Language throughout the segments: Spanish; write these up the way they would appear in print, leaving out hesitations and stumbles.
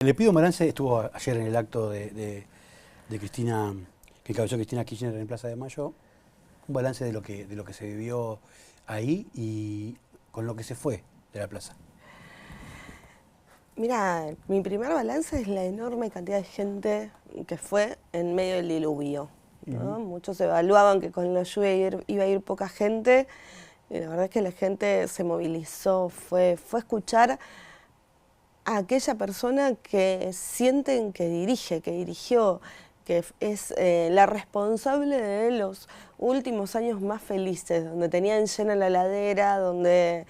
Le pido un balance, estuvo ayer en el acto de Cristina, que encabezó Cristina Kirchner en Plaza de Mayo, un balance de lo que se vivió ahí y con lo que se fue de la plaza. Mira, mi primer balance es la enorme cantidad de gente que fue en medio del diluvio, ¿no? Muchos evaluaban que con la lluvia iba a ir poca gente, y la verdad es que la gente se movilizó, fue a escuchar a aquella persona que sienten que dirige, que dirigió, que es la responsable de los últimos años más felices, donde tenían llena la heladera, donde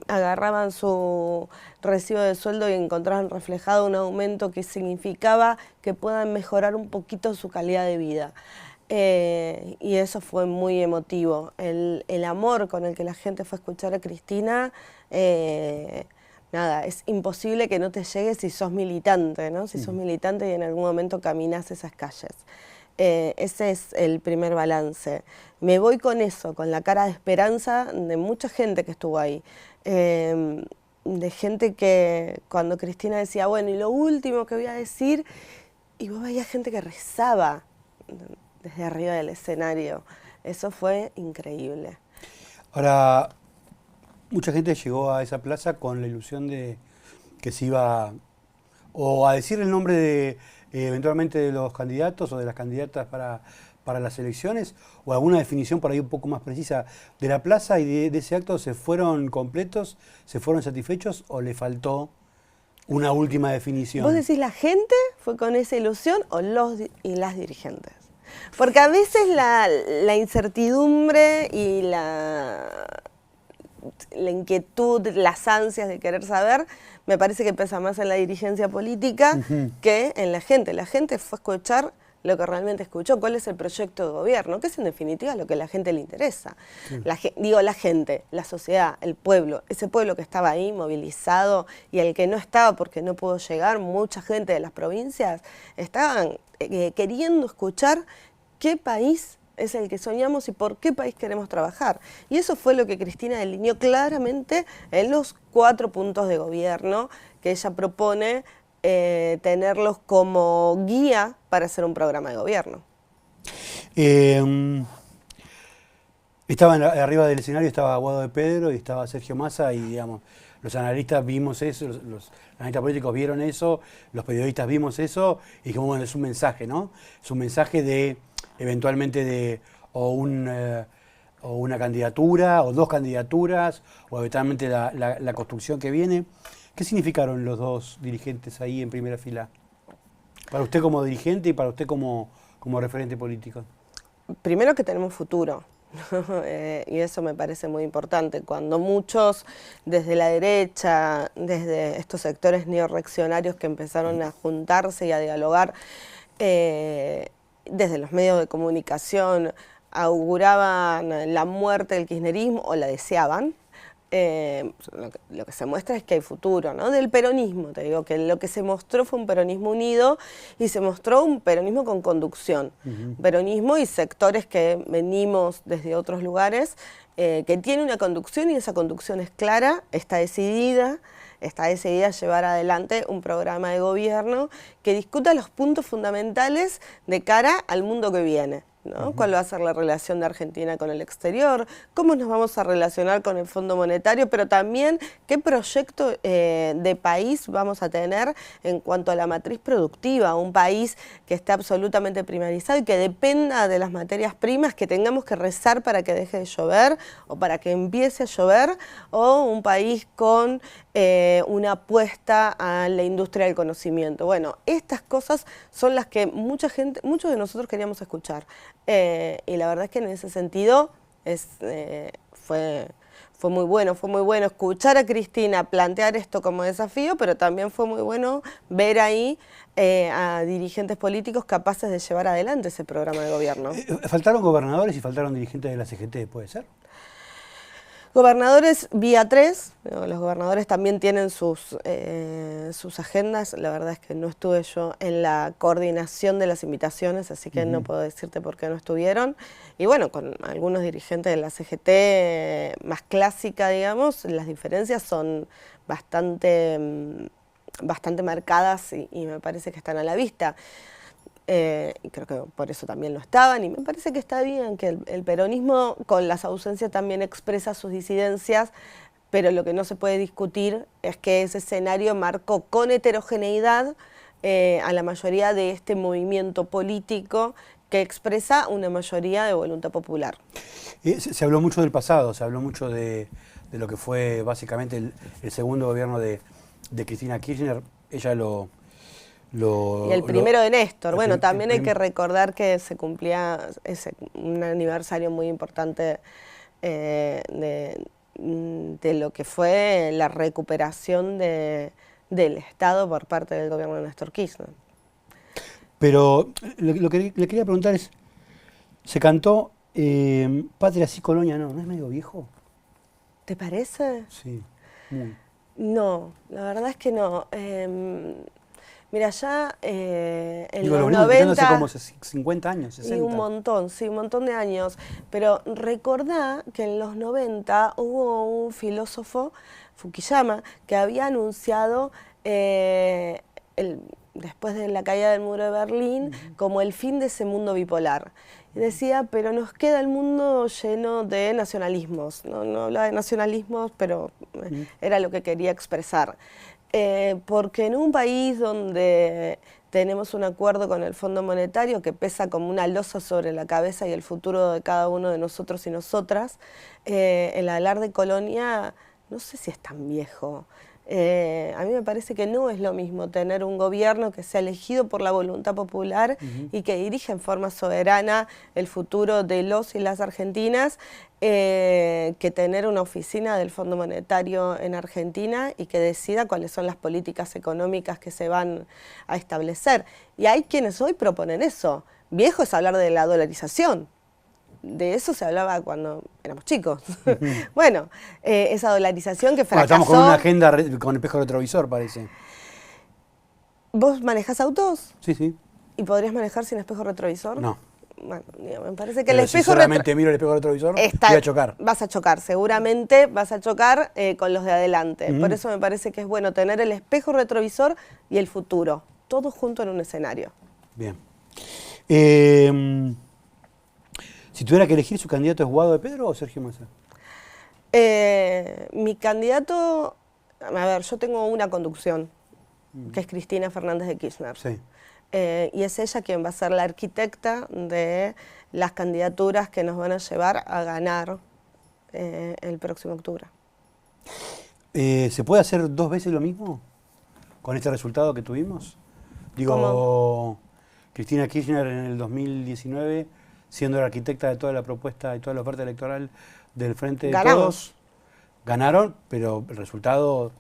agarraban su recibo de sueldo y encontraban reflejado un aumento que significaba que puedan mejorar un poquito su calidad de vida. Y eso fue muy emotivo. El amor con el que la gente fue a escuchar a Cristina, nada, es imposible que no te llegue si sos militante, ¿no? Si sos militante y en algún momento caminás esas calles. Ese es el primer balance. Me voy con eso, con la cara de esperanza de mucha gente que estuvo ahí. De gente que cuando Cristina decía, bueno, y lo último que voy a decir, y vos veías gente que rezaba desde arriba del escenario. Eso fue increíble. Ahora, mucha gente llegó a esa plaza con la ilusión de que se iba o a decir el nombre de eventualmente de los candidatos o de las candidatas para las elecciones, o alguna definición por ahí un poco más precisa de la plaza y de ese acto. ¿Se fueron completos, se fueron satisfechos o le faltó una última definición? ¿Vos decís la gente fue con esa ilusión o los y las dirigentes? Porque a veces la incertidumbre y la inquietud, las ansias de querer saber, me parece que pesa más en la dirigencia política que en la gente. La gente fue a escuchar lo que realmente escuchó, cuál es el proyecto de gobierno, que es en definitiva lo que a la gente le interesa. La gente, la sociedad, el pueblo, ese pueblo que estaba ahí movilizado y el que no estaba porque no pudo llegar, mucha gente de las provincias, estaban queriendo escuchar qué país es el que soñamos y por qué país queremos trabajar. Y eso fue lo que Cristina delineó claramente en los 4 puntos de gobierno que ella propone tenerlos como guía para hacer un programa de gobierno. Arriba del escenario estaba Guado de Pedro y estaba Sergio Massa y, digamos, los analistas vimos eso, los analistas políticos vieron eso, los periodistas vimos eso y dijimos, bueno, es un mensaje, ¿no? Es un mensaje de, eventualmente, o una candidatura, o 2 candidaturas, o eventualmente la construcción que viene. ¿Qué significaron los 2 dirigentes ahí en primera fila? Para usted como dirigente y para usted como referente político. Primero que tenemos futuro. Y eso me parece muy importante. Cuando muchos desde la derecha, desde estos sectores neorreaccionarios que empezaron a juntarse y a dialogar, desde los medios de comunicación auguraban la muerte del kirchnerismo o la deseaban, lo que se muestra es que hay futuro, ¿no? Del peronismo, te digo, que lo que se mostró fue un peronismo unido y se mostró un peronismo con conducción. Peronismo y sectores que venimos desde otros lugares, que tiene una conducción y esa conducción es clara, está decidida a llevar adelante un programa de gobierno que discuta los puntos fundamentales de cara al mundo que viene, ¿no? ¿Cuál va a ser la relación de Argentina con el exterior? ¿Cómo nos vamos a relacionar con el Fondo Monetario? Pero también, ¿qué proyecto de país vamos a tener en cuanto a la matriz productiva? Un país que esté absolutamente primarizado y que dependa de las materias primas, que tengamos que rezar para que deje de llover o para que empiece a llover, o un país con una apuesta a la industria del conocimiento. Bueno, estas cosas son las que muchos de nosotros queríamos escuchar. Y la verdad es que en ese sentido fue muy bueno escuchar a Cristina plantear esto como desafío, pero también fue muy bueno ver ahí a dirigentes políticos capaces de llevar adelante ese programa de gobierno. ¿Faltaron gobernadores y faltaron dirigentes de la CGT, puede ser? Gobernadores vía 3, los gobernadores también tienen sus agendas. La verdad es que no estuve yo en la coordinación de las invitaciones, así que no puedo decirte por qué no estuvieron. Y bueno, con algunos dirigentes de la CGT más clásica, digamos, las diferencias son bastante bastante marcadas y me parece que están a la vista. Y creo que por eso también lo estaban, y me parece que está bien que el peronismo con las ausencias también expresa sus disidencias, pero lo que no se puede discutir es que ese escenario marcó con heterogeneidad a la mayoría de este movimiento político que expresa una mayoría de voluntad popular. Se habló mucho del pasado, se habló mucho de lo que fue básicamente el segundo gobierno de Cristina Kirchner. Ella y el primero de Néstor. Bueno, también hay que recordar que se cumplía un aniversario muy importante de lo que fue la recuperación del Estado por parte del gobierno de Néstor Kirchner. Pero lo que le quería preguntar es, se cantó Patria sí, Colonia no, ¿no es medio viejo? ¿Te parece? Sí, muy. No, la verdad es que no. Mira, ya en Digo, los lo venimos escuchando 90... hace como 50 años, 60. Y un montón, sí, un montón de años. Pero recordá que en los 90 hubo un filósofo, Fukuyama, que había anunciado después de la caída del muro de Berlín como el fin de ese mundo bipolar. Y decía, pero nos queda el mundo lleno de nacionalismos. No hablaba de nacionalismos, pero era lo que quería expresar. Porque en un país donde tenemos un acuerdo con el Fondo Monetario que pesa como una losa sobre la cabeza y el futuro de cada uno de nosotros y nosotras, el hablar de colonia no sé si es tan viejo. A mí me parece que no es lo mismo tener un gobierno que sea elegido por la voluntad popular y que dirige en forma soberana el futuro de los y las argentinas, que tener una oficina del Fondo Monetario en Argentina y que decida cuáles son las políticas económicas que se van a establecer. Y hay quienes hoy proponen eso. Viejo es hablar de la dolarización. De eso se hablaba cuando éramos chicos. Bueno, esa dolarización que fracasó... Bueno, estamos con una agenda con espejo retrovisor, parece. ¿Vos manejás autos? Sí, sí. ¿Y podrías manejar sin espejo retrovisor? No. Bueno, me parece que Pero el espejo si solamente miro el espejo retrovisor, voy a chocar. Vas a chocar, seguramente vas a chocar con los de adelante. Por eso me parece que es bueno tener el espejo retrovisor y el futuro, todo junto en un escenario. Bien. Si tuviera que elegir, ¿su candidato es Guado de Pedro o Sergio Massa? Mi candidato, a ver, yo tengo una conducción, que es Cristina Fernández de Kirchner. Sí. Y es ella quien va a ser la arquitecta de las candidaturas que nos van a llevar a ganar el próximo octubre. ¿Se puede hacer 2 veces lo mismo con este resultado que tuvimos? Digo, ¿cómo? Cristina Kirchner en el 2019, siendo la arquitecta de toda la propuesta y toda la oferta electoral del Frente de Todos, ganaron, pero el resultado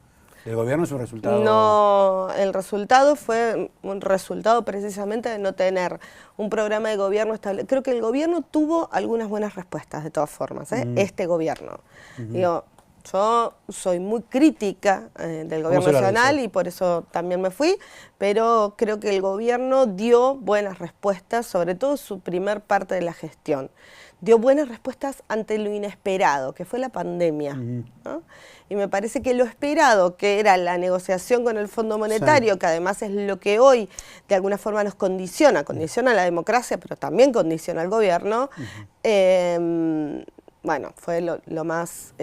del gobierno es un resultado... No, el resultado fue un resultado precisamente de no tener un programa de gobierno estable. Creo que el gobierno tuvo algunas buenas respuestas, de todas formas, este gobierno. Digo, yo soy muy crítica del gobierno nacional y por eso también me fui, pero creo que el gobierno dio buenas respuestas, sobre todo su primer parte de la gestión. Dio buenas respuestas ante lo inesperado, que fue la pandemia, ¿no? Y me parece que lo esperado, que era la negociación con el Fondo Monetario, que además es lo que hoy de alguna forma nos condiciona la democracia, pero también condiciona al gobierno, bueno, fue lo más,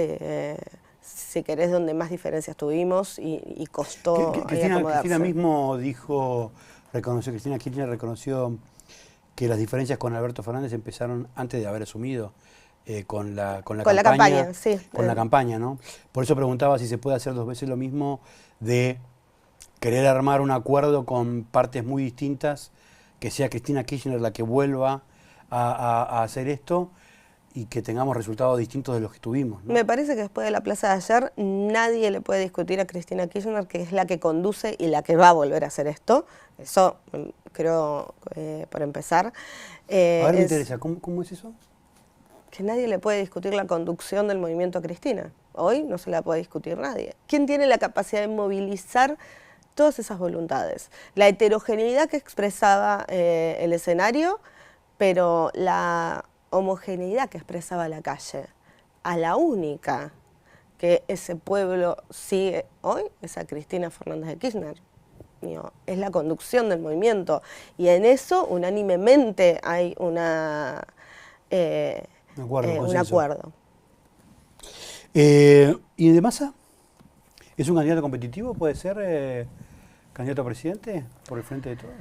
si querés, donde más diferencias tuvimos y costó acomodarse. Cristina mismo dijo, Cristina Kirchner reconoció que las diferencias con Alberto Fernández empezaron antes de haber asumido con la campaña, sí. Con la campaña, ¿no? Por eso preguntaba si se puede hacer 2 veces lo mismo de querer armar un acuerdo con partes muy distintas, que sea Cristina Kirchner la que vuelva a hacer esto y que tengamos resultados distintos de los que tuvimos, ¿no? Me parece que después de la plaza de ayer nadie le puede discutir a Cristina Kirchner, que es la que conduce y la que va a volver a hacer esto. Eso creo, por empezar. Ahora me interesa, ¿cómo es eso? Que nadie le puede discutir la conducción del movimiento Cristina. Hoy no se la puede discutir nadie. ¿Quién tiene la capacidad de movilizar todas esas voluntades? La heterogeneidad que expresaba el escenario, pero la homogeneidad que expresaba la calle. A la única que ese pueblo sigue hoy es a Cristina Fernández de Kirchner. Digo, es la conducción del movimiento. Y en eso, unánimemente, hay un acuerdo. ¿Y de Massa? ¿Es un candidato competitivo? ¿Puede ser candidato a presidente por el Frente de Todos?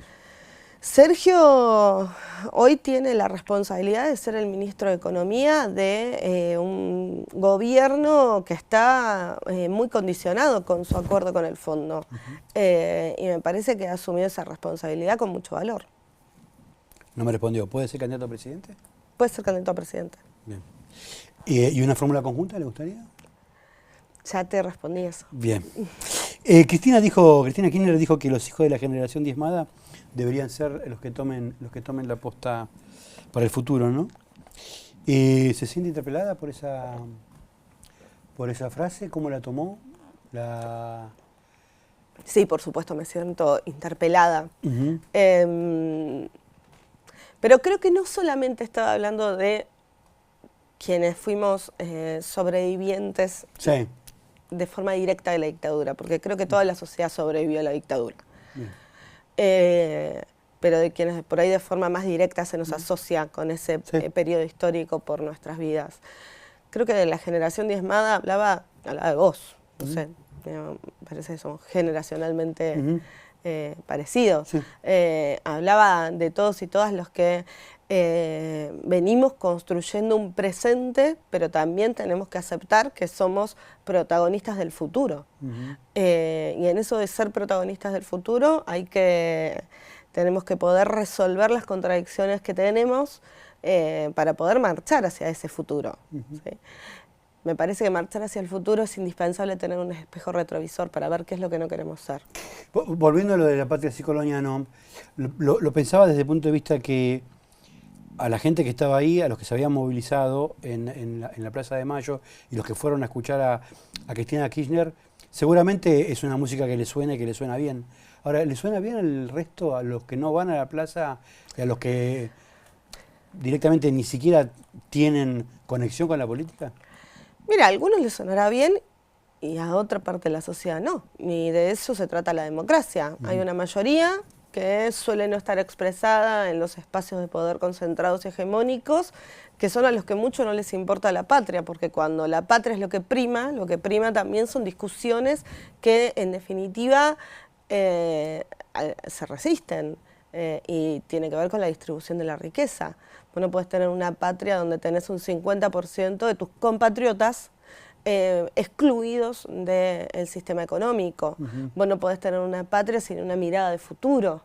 Sergio hoy tiene la responsabilidad de ser el ministro de Economía de un gobierno que está muy condicionado con su acuerdo con el fondo. Y me parece que ha asumido esa responsabilidad con mucho valor. No me respondió. ¿Puede ser candidato a presidente? Puede ser candidato a presidente. Bien. ¿Y una fórmula conjunta le gustaría? Ya te respondí eso. Bien. Cristina Kirchner dijo que los hijos de la generación diezmada deberían ser los que tomen la posta para el futuro, ¿no? ¿Se siente interpelada por esa frase? ¿Cómo la tomó? Sí, por supuesto, me siento interpelada. Pero creo que no solamente estaba hablando de quienes fuimos sobrevivientes sí. de forma directa de la dictadura, porque creo que toda la sociedad sobrevivió a la dictadura. Pero de quienes por ahí de forma más directa se nos asocia con ese periodo histórico por nuestras vidas. Creo que de la generación diezmada hablaba de vos, no sé, me parece que somos generacionalmente parecidos. Sí. Hablaba de todos y todas los que venimos construyendo un presente, pero también tenemos que aceptar que somos protagonistas del futuro. Y en eso de ser protagonistas del futuro tenemos que poder resolver las contradicciones que tenemos para poder marchar hacia ese futuro. ¿Sí? Me parece que marchar hacia el futuro es indispensable tener un espejo retrovisor para ver qué es lo que no queremos ser. Volviendo a lo de la patria sí colonia, no, lo pensaba desde el punto de vista que a la gente que estaba ahí, a los que se habían movilizado en la Plaza de Mayo y los que fueron a escuchar a Cristina Kirchner, seguramente es una música que les suena y que les suena bien. Ahora, ¿le suena bien al resto, a los que no van a la plaza y a los que directamente ni siquiera tienen conexión con la política? Mira, a algunos les sonará bien y a otra parte de la sociedad no. Ni de eso se trata la democracia. Hay una mayoría que suele no estar expresada en los espacios de poder concentrados y hegemónicos, que son a los que mucho no les importa la patria, porque cuando la patria es lo que prima también son discusiones que en definitiva se resisten y tiene que ver con la distribución de la riqueza. Vos no podés tener una patria donde tenés un 50% de tus compatriotas excluidos del sistema económico. Vos no podés tener una patria sin una mirada de futuro.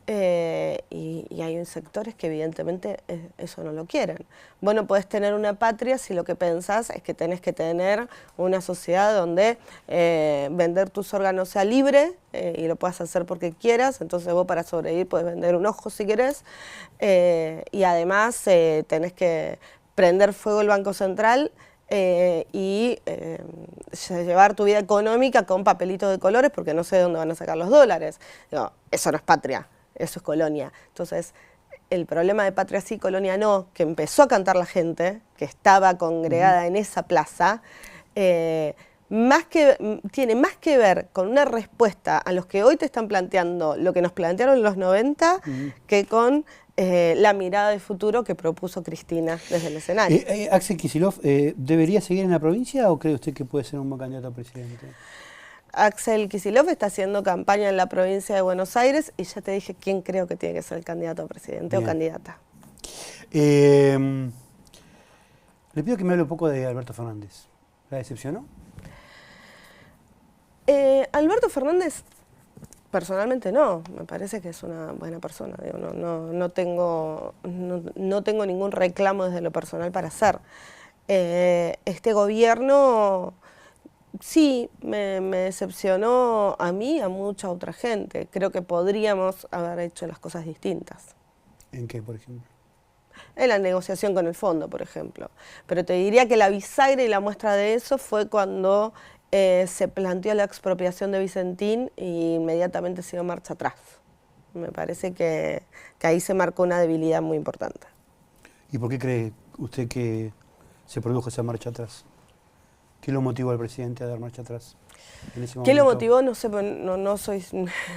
Y hay sectores que evidentemente eso no lo quieren. Vos no podés tener una patria si lo que pensás es que tenés que tener una sociedad donde vender tus órganos sea libre y lo puedas hacer porque quieras. Entonces vos para sobrevivir podés vender un ojo si querés y además tenés que prender fuego el Banco Central y llevar tu vida económica con papelitos de colores porque no sé de dónde van a sacar los dólares. Digo, eso no es patria, eso es colonia. Entonces, el problema de patria sí, colonia no, que empezó a cantar la gente, que estaba congregada en esa plaza, tiene más que ver con una respuesta a los que hoy te están planteando lo que nos plantearon en los 90 que con la mirada de futuro que propuso Cristina desde el escenario. Axel Kicillof, ¿debería seguir en la provincia o cree usted que puede ser un buen candidato a presidente? Axel Kicillof está haciendo campaña en la provincia de Buenos Aires y ya te dije quién creo que tiene que ser el candidato a presidente o candidata. Le pido que me hable un poco de Alberto Fernández. ¿La decepcionó? Alberto Fernández, personalmente no, me parece que es una buena persona. Digo, no tengo ningún reclamo desde lo personal para hacer. Este gobierno sí me decepcionó a mí y a mucha otra gente. Creo que podríamos haber hecho las cosas distintas. ¿En qué, por ejemplo? En la negociación con el fondo, por ejemplo. Pero te diría que la bisagra y la muestra de eso fue cuando se planteó la expropiación de Vicentín y inmediatamente se dio marcha atrás. Me parece que ahí se marcó una debilidad muy importante. ¿Y por qué cree usted que se produjo esa marcha atrás? ¿Qué lo motivó al presidente a dar marcha atrás en ese ¿Qué lo momento? motivó? No sé, no soy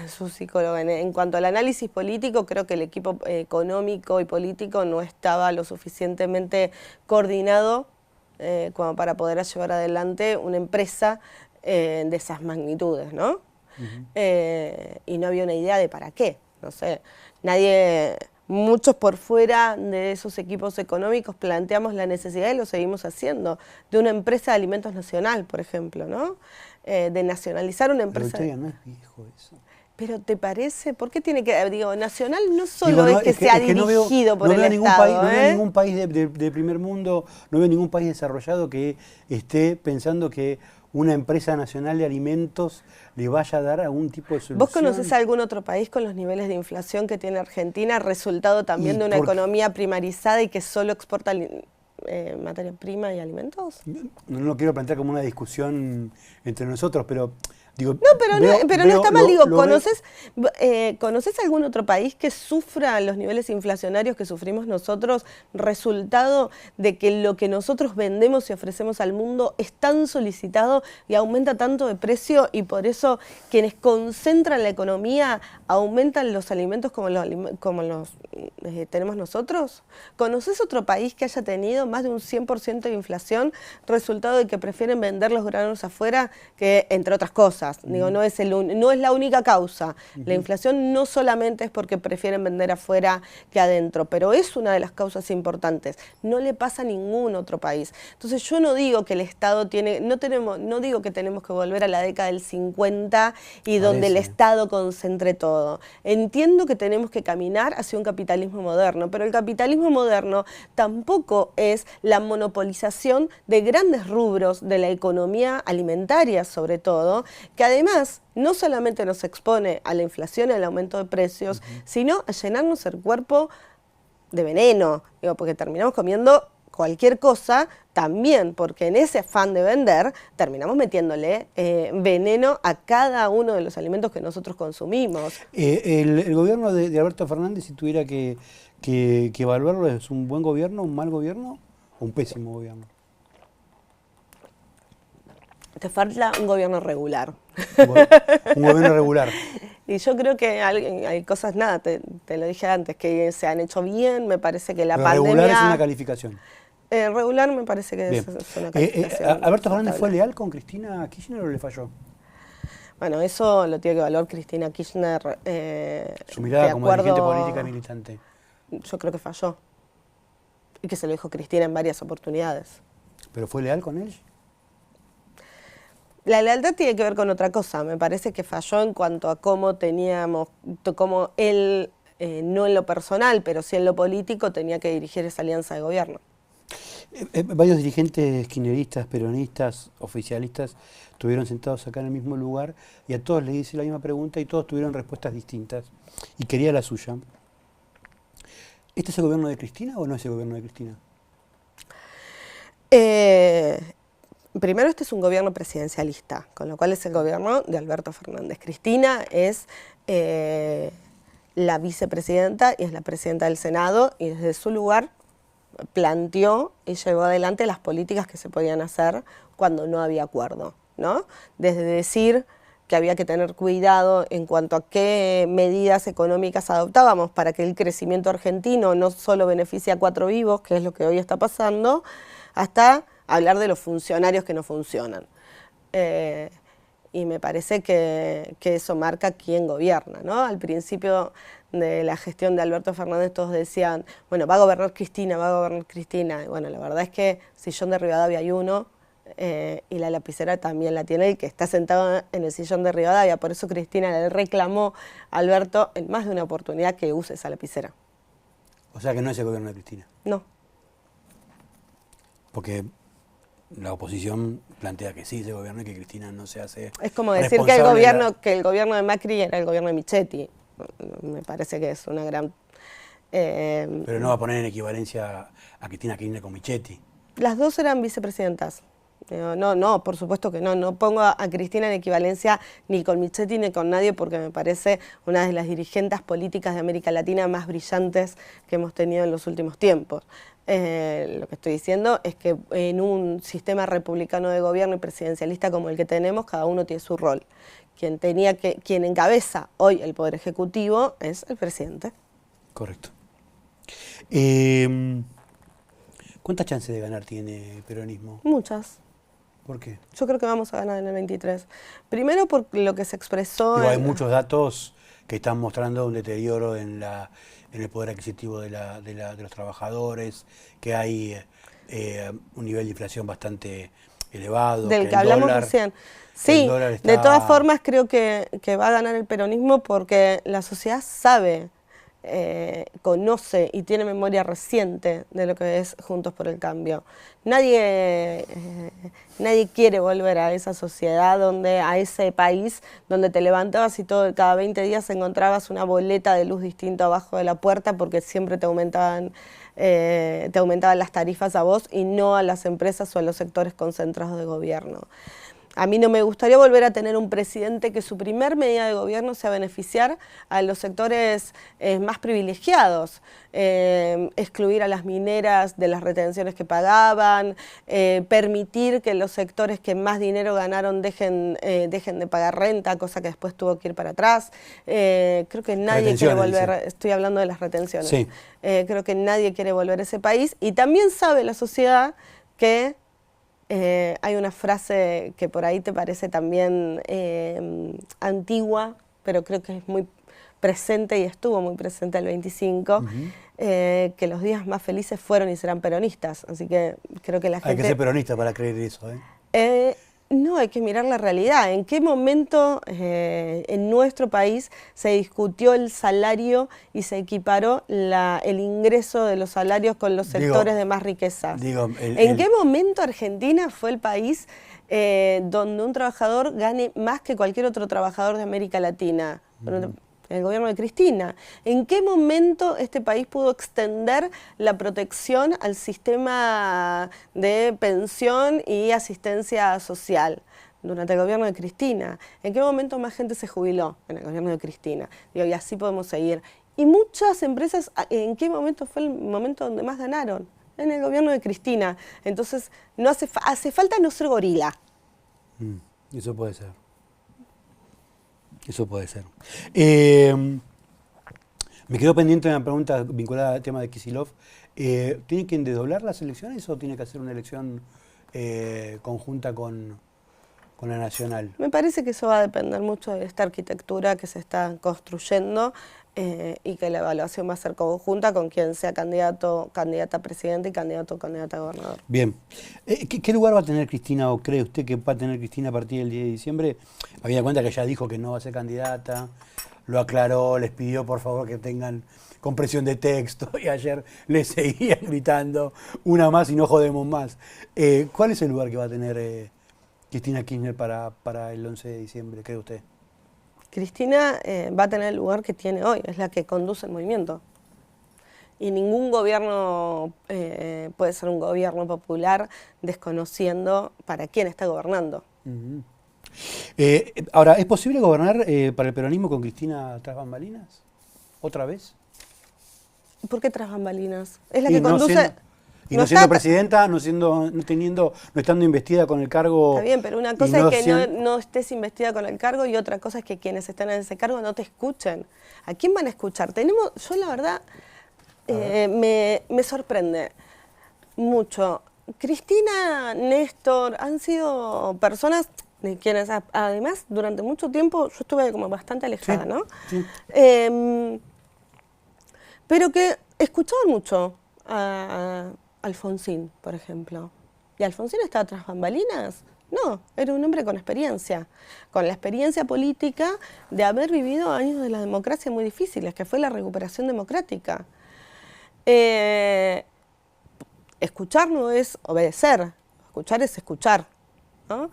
su psicóloga. En cuanto al análisis político, creo que el equipo económico y político no estaba lo suficientemente coordinado como para poder llevar adelante una empresa de esas magnitudes, ¿no? Y no había una idea de para qué, no sé. Muchos por fuera de esos equipos económicos planteamos la necesidad, y lo seguimos haciendo, de una empresa de alimentos nacional, por ejemplo, ¿no? De nacionalizar una empresa. Pero no es viejo eso. Pero ¿te parece? ¿Por qué tiene que...? Digo, nacional no solo es que sea dirigido por el Estado. No veo ningún país de primer mundo, no veo ningún país desarrollado que esté pensando que una empresa nacional de alimentos le vaya a dar algún tipo de solución. ¿Vos conocés algún otro país con los niveles de inflación que tiene Argentina, resultado también de una economía primarizada y que solo exporta materia prima y alimentos? No lo quiero plantear como una discusión entre nosotros, pero... Digo, no, pero no está mal, digo, ¿conoces algún otro país que sufra los niveles inflacionarios que sufrimos nosotros, resultado de que lo que nosotros vendemos y ofrecemos al mundo es tan solicitado y aumenta tanto de precio, y por eso quienes concentran la economía aumentan los alimentos como los tenemos nosotros? ¿Conoces otro país que haya tenido más de un 100% de inflación, resultado de que prefieren vender los granos afuera, que entre otras cosas? Digo, no es la única causa. La inflación no solamente es porque prefieren vender afuera que adentro, pero es una de las causas importantes. No le pasa a ningún otro país. Entonces yo no digo que el Estado no digo que tenemos que volver a la década del 50 y donde el Estado concentre todo. Entiendo que tenemos que caminar hacia un capitalismo moderno, pero el capitalismo moderno tampoco es la monopolización de grandes rubros de la economía alimentaria, sobre todo, que además no solamente nos expone a la inflación y al aumento de precios, sino a llenarnos el cuerpo de veneno, digo, porque terminamos comiendo cualquier cosa, también porque en ese afán de vender terminamos metiéndole veneno a cada uno de los alimentos que nosotros consumimos. El gobierno de Alberto Fernández, si tuviera que evaluarlo, ¿es un buen gobierno, un mal gobierno o un pésimo gobierno? Te falta un gobierno regular. Un gobierno regular. Y yo creo que hay cosas, te lo dije antes, que se han hecho bien. Me parece que la pandemia... Regular es una calificación. Regular me parece que es una calificación. ¿Alberto Fernández fue leal con Cristina Kirchner o le falló? Bueno, eso lo tiene que evaluar Cristina Kirchner. Su mirada como dirigente política y militante. Yo creo que falló. Y que se lo dijo Cristina en varias oportunidades. ¿Pero fue leal con él? La lealtad tiene que ver con otra cosa. Me parece que falló en cuanto a cómo él, no en lo personal, pero sí en lo político, tenía que dirigir esa alianza de gobierno. Varios dirigentes kirchneristas, peronistas, oficialistas, estuvieron sentados acá en el mismo lugar y a todos les hice la misma pregunta y todos tuvieron respuestas distintas. Y quería la suya. ¿Este es el gobierno de Cristina o no es el gobierno de Cristina? Primero, este es un gobierno presidencialista, con lo cual es el gobierno de Alberto Fernández. Cristina es la vicepresidenta y es la presidenta del Senado, y desde su lugar planteó y llevó adelante las políticas que se podían hacer cuando no había acuerdo, ¿no? Desde decir que había que tener cuidado en cuanto a qué medidas económicas adoptábamos para que el crecimiento argentino no solo beneficie a 4 vivos, que es lo que hoy está pasando, hasta hablar de los funcionarios que no funcionan. Y me parece que eso marca quién gobierna, ¿no? Al principio de la gestión de Alberto Fernández todos decían, bueno, va a gobernar Cristina, va a gobernar Cristina. Y bueno, la verdad es que sillón de Rivadavia hay uno, y la lapicera también la tiene el que está sentado en el sillón de Rivadavia. Por eso Cristina le reclamó a Alberto en más de una oportunidad que use esa lapicera. O sea que no es el gobierno de Cristina. No. Porque la oposición plantea que sí es el gobierno y que Cristina no se hace. Es como decir que el gobierno de Macri era el gobierno de Michetti. Me parece que es una gran... Pero no va a poner en equivalencia a Cristina Kirchner con Michetti. Las dos eran vicepresidentas. No, por supuesto que no. No pongo a Cristina en equivalencia ni con Michetti ni con nadie, porque me parece una de las dirigentes políticas de América Latina más brillantes que hemos tenido en los últimos tiempos. Lo que estoy diciendo es que en un sistema republicano de gobierno y presidencialista como el que tenemos, cada uno tiene su rol. Quien encabeza hoy el Poder Ejecutivo es el presidente. Correcto. ¿Cuántas chances de ganar tiene el peronismo? Muchas. ¿Por qué? Yo creo que vamos a ganar en el 23. Primero por lo que se expresó... Hay muchos datos que están mostrando un deterioro en el poder adquisitivo de los trabajadores, que hay un nivel de inflación bastante elevado. Del que hablamos recién. Sí, de todas formas creo que va a ganar el peronismo porque la sociedad sabe, conoce y tiene memoria reciente de lo que es Juntos por el Cambio. Nadie quiere volver a esa sociedad, a ese país donde te levantabas y cada 20 días encontrabas una boleta de luz distinta abajo de la puerta porque siempre te aumentaban las tarifas a vos y no a las empresas o a los sectores concentrados de gobierno. A mí no me gustaría volver a tener un presidente que su primer medida de gobierno sea beneficiar a los sectores más privilegiados, excluir a las mineras de las retenciones que pagaban, permitir que los sectores que más dinero ganaron dejen de pagar renta, cosa que después tuvo que ir para atrás. Creo que nadie quiere volver, estoy hablando de las retenciones, sí. Creo que nadie quiere volver a ese país y también sabe la sociedad que hay una frase que por ahí te parece también antigua, pero creo que es muy presente y estuvo muy presente el 25, que los días más felices fueron y serán peronistas. Así que creo que la gente... Hay que ser peronista para creer eso, ¿eh? No, hay que mirar la realidad. ¿En qué momento en nuestro país se discutió el salario y se equiparó el ingreso de los salarios con los sectores de más riqueza? ¿En qué momento Argentina fue el país donde un trabajador gane más que cualquier otro trabajador de América Latina? En el gobierno de Cristina. ¿En qué momento este país pudo extender la protección al sistema de pensión y asistencia social? Durante el gobierno de Cristina. ¿En qué momento más gente se jubiló? En el gobierno de Cristina. Y así podemos seguir. Y muchas empresas, ¿en qué momento fue el momento donde más ganaron? En el gobierno de Cristina. Entonces, no hace falta no ser gorila. Eso puede ser. Eso puede ser. Me quedó pendiente una pregunta vinculada al tema de Kicillof. ¿Tiene que desdoblar las elecciones o tiene que hacer una elección conjunta con la nacional? Me parece que eso va a depender mucho de esta arquitectura que se está construyendo y que la evaluación va a ser conjunta con quien sea candidato, candidata a presidente y candidato o candidata a gobernador. Bien. ¿Qué lugar va a tener Cristina o cree usted que va a tener Cristina a partir del 10 de diciembre? Habida cuenta que ella dijo que no va a ser candidata, lo aclaró, les pidió por favor que tengan compresión de texto y ayer les seguía gritando una más y no jodemos más. ¿Cuál es el lugar que va a tener Cristina Kirchner para el 11 de diciembre, cree usted? Cristina va a tener el lugar que tiene hoy, es la que conduce el movimiento. Y ningún gobierno puede ser un gobierno popular desconociendo para quién está gobernando. Ahora, ¿es posible gobernar para el peronismo con Cristina tras bambalinas? ¿Otra vez? ¿Por qué tras bambalinas? Es la que conduce... No siendo presidenta, no estando investida con el cargo... Está bien, pero una cosa es que no estés investida con el cargo y otra cosa es que quienes están en ese cargo no te escuchen. ¿A quién van a escuchar? Yo la verdad me sorprende mucho. Cristina, Néstor, han sido personas de quienes además durante mucho tiempo yo estuve como bastante alejada, sí, ¿no? Sí. Pero que escuchaban mucho a Alfonsín, por ejemplo. ¿Y Alfonsín estaba tras bambalinas? No, era un hombre con experiencia, con la experiencia política de haber vivido años de la democracia muy difíciles, que fue la recuperación democrática. Escuchar no es obedecer, escuchar es escuchar, ¿no?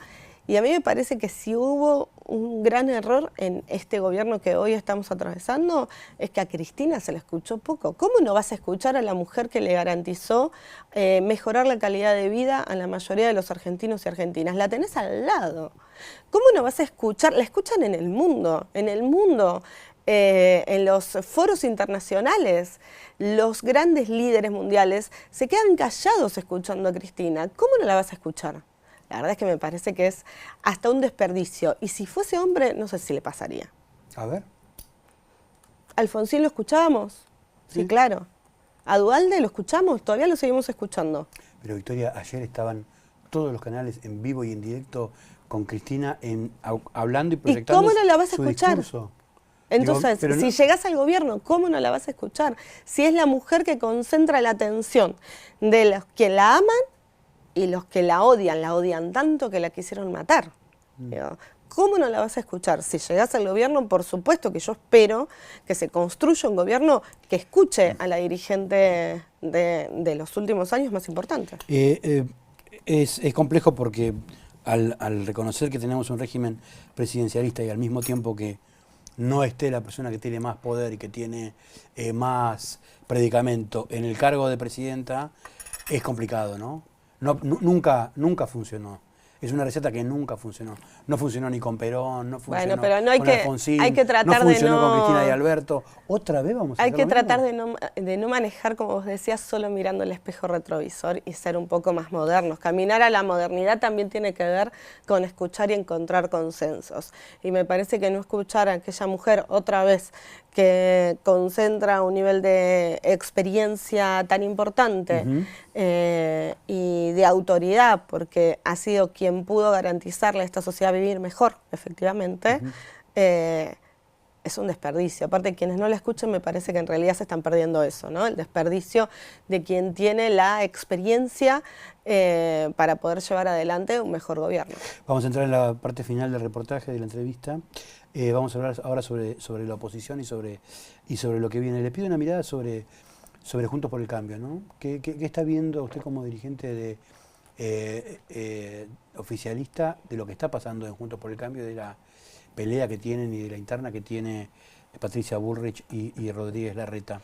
Y a mí me parece que si hubo un gran error en este gobierno que hoy estamos atravesando, es que a Cristina se la escuchó poco. ¿Cómo no vas a escuchar a la mujer que le garantizó mejorar la calidad de vida a la mayoría de los argentinos y argentinas? La tenés al lado. ¿Cómo no vas a escuchar? La escuchan en el mundo. En el mundo en los foros internacionales, los grandes líderes mundiales se quedan callados escuchando a Cristina. ¿Cómo no la vas a escuchar? La verdad es que me parece que es hasta un desperdicio. Y si fuese hombre, no sé si le pasaría. A ver. ¿Alfonsín lo escuchábamos? Sí, claro. ¿A Duhalde lo escuchamos? Todavía lo seguimos escuchando. Pero Victoria, ayer estaban todos los canales en vivo y en directo con Cristina hablando y proyectando. ¿Y cómo no la vas a su escuchar? Discurso. Entonces, si llegás al gobierno, ¿cómo no la vas a escuchar? Si es la mujer que concentra la atención de los que la aman y los que la odian tanto que la quisieron matar. Digo, ¿cómo no la vas a escuchar? Si llegás al gobierno, por supuesto que yo espero que se construya un gobierno que escuche a la dirigente de los últimos años más importantes. Es complejo porque al reconocer que tenemos un régimen presidencialista y al mismo tiempo que no esté la persona que tiene más poder y que tiene más predicamento en el cargo de presidenta, es complicado, ¿no? Nunca funcionó. Es una receta que nunca funcionó. No funcionó ni con Perón, no funcionó pero no hay con que, Alfonsín, hay que tratar no funcionó de no, con Cristina y Alberto. ¿Otra vez vamos a hacer Hay que lo tratar mismo? de no manejar, como vos decías, solo mirando el espejo retrovisor y ser un poco más modernos. Caminar a la modernidad también tiene que ver con escuchar y encontrar consensos. Y me parece que no escuchar a aquella mujer otra vez que concentra un nivel de experiencia tan importante y de autoridad, porque ha sido quien pudo garantizarle a esta sociedad vivir mejor, efectivamente, es un desperdicio. Aparte, quienes no la escuchen, me parece que en realidad se están perdiendo eso, ¿no? El desperdicio de quien tiene la experiencia para poder llevar adelante un mejor gobierno. Vamos a entrar en la parte final del reportaje, de la entrevista. Vamos a hablar ahora sobre la oposición y sobre lo que viene. Le pido una mirada sobre Juntos por el Cambio, ¿no? ¿Qué está viendo usted como dirigente oficialista de lo que está pasando en Juntos por el Cambio, de la pelea que tienen y de la interna que tiene Patricia Bullrich y Rodríguez Larreta?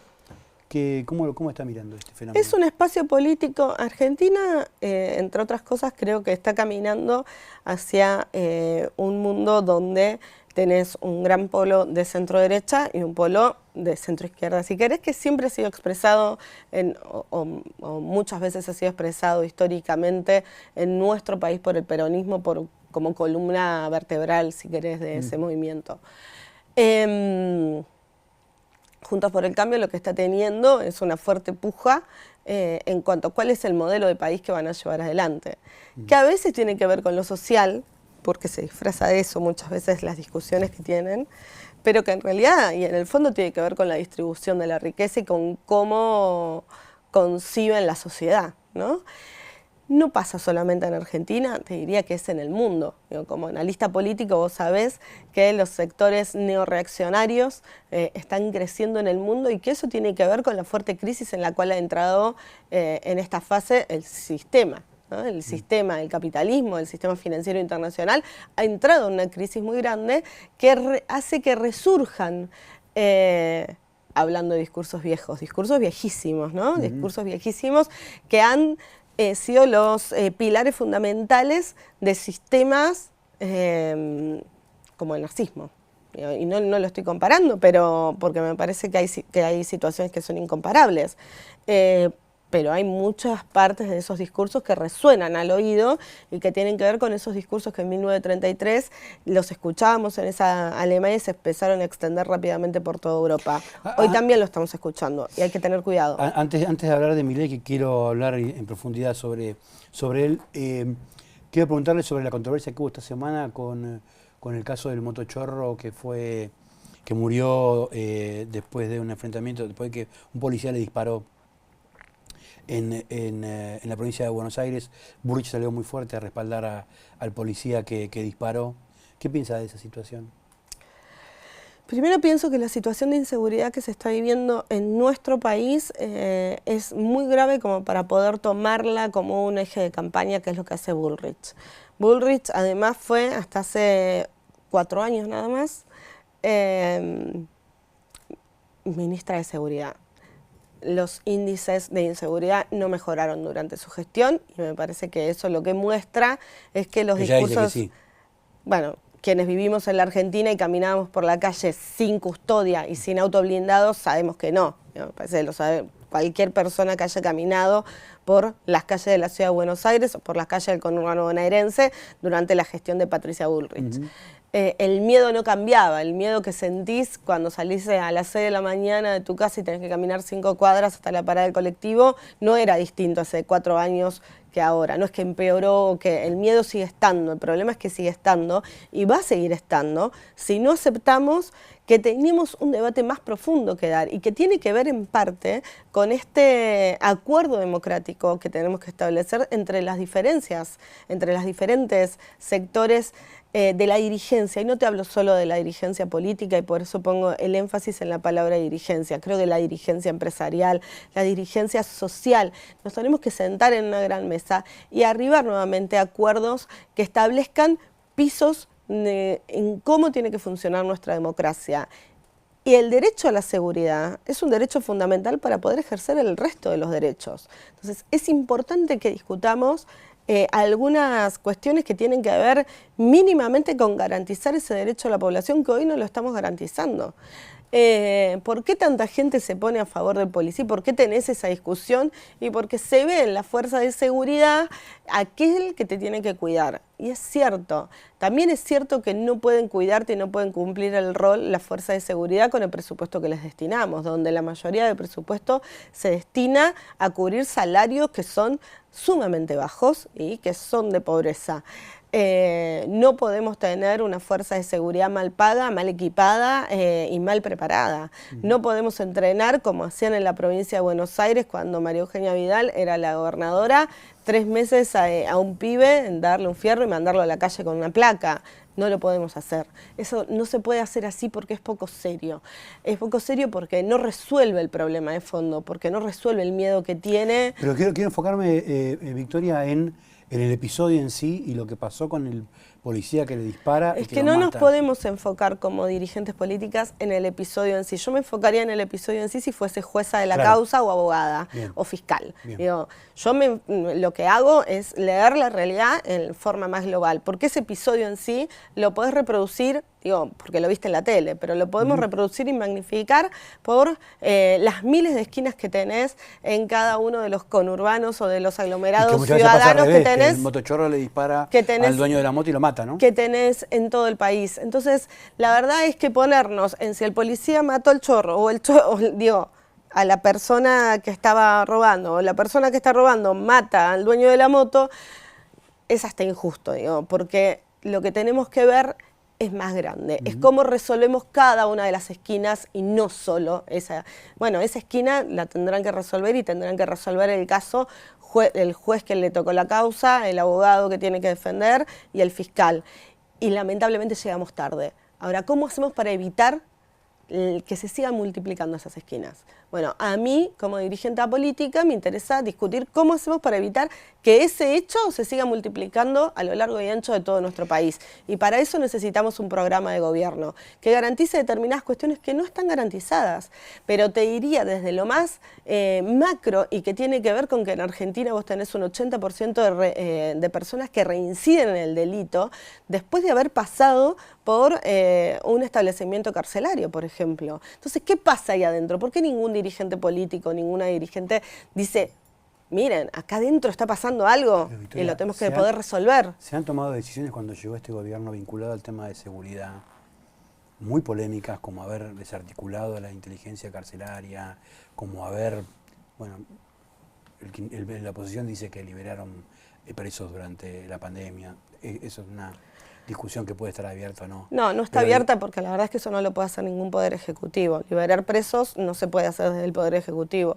¿Cómo está mirando este fenómeno? Es un espacio político. Argentina, entre otras cosas, creo que está caminando hacia un mundo donde tenés un gran polo de centro-derecha y un polo de centro-izquierda. Si querés, que siempre ha sido expresado, o muchas veces ha sido expresado históricamente en nuestro país por el peronismo, como columna vertebral, si querés, de ese movimiento. Juntos por el Cambio lo que está teniendo es una fuerte puja en cuanto a cuál es el modelo de país que van a llevar adelante, que a veces tiene que ver con lo social, porque se disfraza de eso muchas veces las discusiones que tienen, pero que en realidad y en el fondo tiene que ver con la distribución de la riqueza y con cómo conciben la sociedad, ¿no? No pasa solamente en Argentina, te diría que es en el mundo. Como analista político vos sabés que los sectores neorreaccionarios están creciendo en el mundo y que eso tiene que ver con la fuerte crisis en la cual ha entrado en esta fase el sistema, ¿no? El sistema, el capitalismo, el sistema financiero internacional ha entrado en una crisis muy grande que hace que resurjan, hablando de discursos viejos, discursos viejísimos, ¿no? Discursos viejísimos que han sido los pilares fundamentales de sistemas como el nazismo. Y no lo estoy comparando, pero porque me parece que hay situaciones que son incomparables. Pero hay muchas partes de esos discursos que resuenan al oído y que tienen que ver con esos discursos que en 1933 los escuchábamos en esa Alemania y se empezaron a extender rápidamente por toda Europa. Hoy también lo estamos escuchando y hay que tener cuidado. Antes de hablar de Milei, que quiero hablar en profundidad sobre él, quiero preguntarle sobre la controversia que hubo esta semana con el caso del motochorro que murió después de un enfrentamiento, después de que un policía le disparó en la provincia de Buenos Aires. Bullrich salió muy fuerte a respaldar al policía que disparó. ¿Qué piensa de esa situación? Primero pienso que la situación de inseguridad que se está viviendo en nuestro país es muy grave como para poder tomarla como un eje de campaña, que es lo que hace Bullrich. Bullrich además fue, hasta hace 4 años nada más, ministra de Seguridad. Los índices de inseguridad no mejoraron durante su gestión y me parece que eso lo que muestra es que los discursos... Ella dice que sí. Bueno, quienes vivimos en la Argentina y caminábamos por la calle sin custodia y sin auto blindado, sabemos que no. Me parece que lo sabe cualquier persona que haya caminado por las calles de la Ciudad de Buenos Aires o por las calles del conurbano bonaerense durante la gestión de Patricia Bullrich. El miedo no cambiaba, el miedo que sentís cuando salís a las 6 de la mañana de tu casa y tenés que caminar 5 cuadras hasta la parada del colectivo, no era distinto hace 4 años que ahora. No es que empeoró o que el miedo sigue estando, el problema es que sigue estando y va a seguir estando si no aceptamos que tenemos un debate más profundo que dar y que tiene que ver en parte con este acuerdo democrático que tenemos que establecer entre las diferencias, entre los diferentes sectores de la dirigencia, y no te hablo solo de la dirigencia política y por eso pongo el énfasis en la palabra dirigencia, creo que la dirigencia empresarial, la dirigencia social, nos tenemos que sentar en una gran mesa y arribar nuevamente acuerdos que establezcan pisos en cómo tiene que funcionar nuestra democracia. Y el derecho a la seguridad es un derecho fundamental para poder ejercer el resto de los derechos. Entonces es importante que discutamos algunas cuestiones que tienen que ver mínimamente con garantizar ese derecho a la población que hoy no lo estamos garantizando. ¿Por qué tanta gente se pone a favor del policía? ¿Por qué tenés esa discusión? Y porque se ve en la fuerza de seguridad aquel que te tiene que cuidar. Y es cierto, también es cierto que no pueden cuidarte y no pueden cumplir el rol la fuerza de seguridad con el presupuesto que les destinamos, donde la mayoría del presupuesto se destina a cubrir salarios que son sumamente bajos y que son de pobreza. No podemos tener una fuerza de seguridad mal paga, mal equipada y mal preparada. No podemos entrenar como hacían en la provincia de Buenos Aires cuando María Eugenia Vidal era la gobernadora, 3 meses a un pibe, darle un fierro y mandarlo a la calle con una placa. No lo podemos hacer. Eso no se puede hacer así porque es poco serio. Es poco serio porque no resuelve el problema de fondo, porque no resuelve el miedo que tiene. Pero quiero enfocarme, Victoria, en el episodio en sí y lo que pasó con el policía que le dispara. Es que no nos podemos enfocar como dirigentes políticas en el episodio en sí. Yo me enfocaría en el episodio en sí si fuese jueza de la causa o abogada o fiscal. Digo, yo lo que hago es leer la realidad en forma más global, porque ese episodio en sí lo podés reproducir, digo, porque lo viste en la tele, pero lo podemos reproducir y magnificar por las miles de esquinas que tenés en cada uno de los conurbanos o de los aglomerados ciudadanos que tenés. Que el motochorro le dispara al dueño de la moto y lo mata, ¿no? Que tenés en todo el país. Entonces, la verdad es que ponernos en si el policía mató al chorro o digo, a la persona que estaba robando o la persona que está robando mata al dueño de la moto, es hasta injusto, digo, porque lo que tenemos que ver es más grande. Es cómo resolvemos cada una de las esquinas y no solo esa. Bueno, esa esquina la tendrán que resolver y tendrán que resolver el caso el juez que le tocó la causa, el abogado que tiene que defender y el fiscal. Y lamentablemente llegamos tarde. Ahora, ¿cómo hacemos para evitar que se sigan multiplicando esas esquinas? Bueno, a mí, como dirigente política, me interesa discutir cómo hacemos para evitar que ese hecho se siga multiplicando a lo largo y ancho de todo nuestro país. Y para eso necesitamos un programa de gobierno que garantice determinadas cuestiones que no están garantizadas. Pero te diría desde lo más macro y que tiene que ver con que en Argentina vos tenés un 80% de personas que reinciden en el delito después de haber pasado por un establecimiento carcelario, por ejemplo. Entonces, ¿qué pasa ahí adentro? ¿Por qué ningún dirigente político, ninguna dirigente dice, miren, acá adentro está pasando algo y lo tenemos que poder resolver? Se han tomado decisiones cuando llegó este gobierno vinculado al tema de seguridad, muy polémicas, como haber desarticulado la inteligencia carcelaria, como haber, bueno, la oposición dice que liberaron presos durante la pandemia. Eso es una discusión que puede estar abierta o no. No, no está abierta porque la verdad es que eso no lo puede hacer ningún poder ejecutivo. Liberar presos no se puede hacer desde el poder ejecutivo,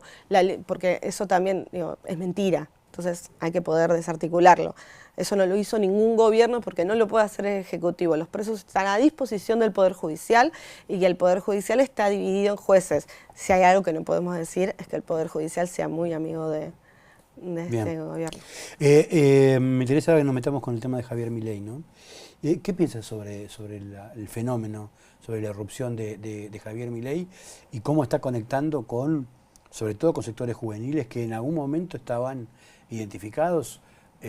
porque eso también, digo, es mentira. Entonces hay que poder desarticularlo. Eso no lo hizo ningún gobierno porque no lo puede hacer el Ejecutivo. Los presos están a disposición del Poder Judicial y el Poder Judicial está dividido en jueces. Si hay algo que no podemos decir es que el Poder Judicial sea muy amigo de este gobierno. Me interesa que nos metamos con el tema de Javier Milei, ¿no? ¿Qué piensas sobre el fenómeno, sobre la irrupción de Javier Milei y cómo está conectando sobre todo con sectores juveniles que en algún momento estaban identificados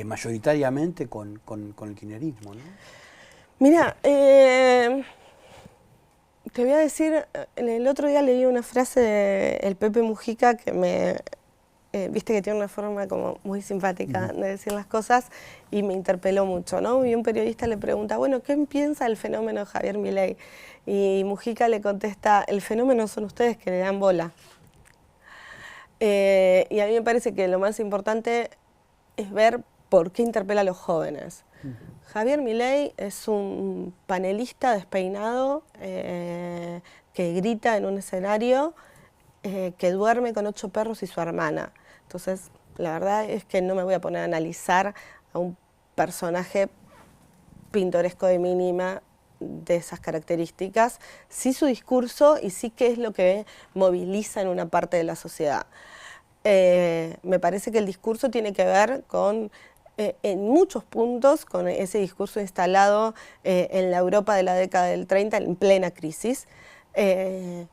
mayoritariamente con el kirchnerismo, ¿no? Mira, te voy a decir, el otro día leí una frase del Pepe Mujica que viste que tiene una forma como muy simpática de decir las cosas y me interpeló mucho, ¿no? Y un periodista le pregunta, bueno, ¿qué piensa del fenómeno Javier Milei? Y Mujica le contesta, el fenómeno son ustedes que le dan bola. Y a mí me parece que lo más importante es ver por qué interpela a los jóvenes. Javier Milei es un panelista despeinado que grita en un escenario, que duerme con 8 perros y su hermana. Entonces, la verdad es que no me voy a poner a analizar a un personaje pintoresco de mínima de esas características, sí su discurso y sí qué es lo que moviliza en una parte de la sociedad. Me parece que el discurso tiene que ver con, en muchos puntos, con ese discurso instalado en la Europa de la década del 30, en plena crisis.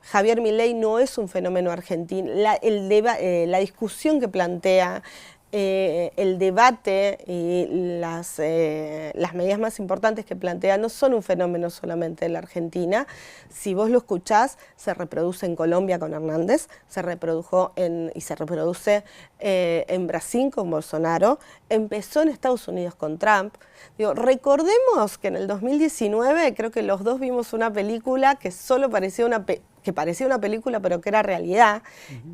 Javier Milei no es un fenómeno argentino. La discusión que plantea, el debate y las medidas más importantes que plantea no son un fenómeno solamente de la Argentina. Si vos lo escuchás, se reproduce en Colombia con Hernández, se reprodujo y se reproduce en Brasil con Bolsonaro, empezó en Estados Unidos con Trump. Digo, recordemos que en el 2019 creo que los dos vimos una película que solo parecía una película, pero que era realidad,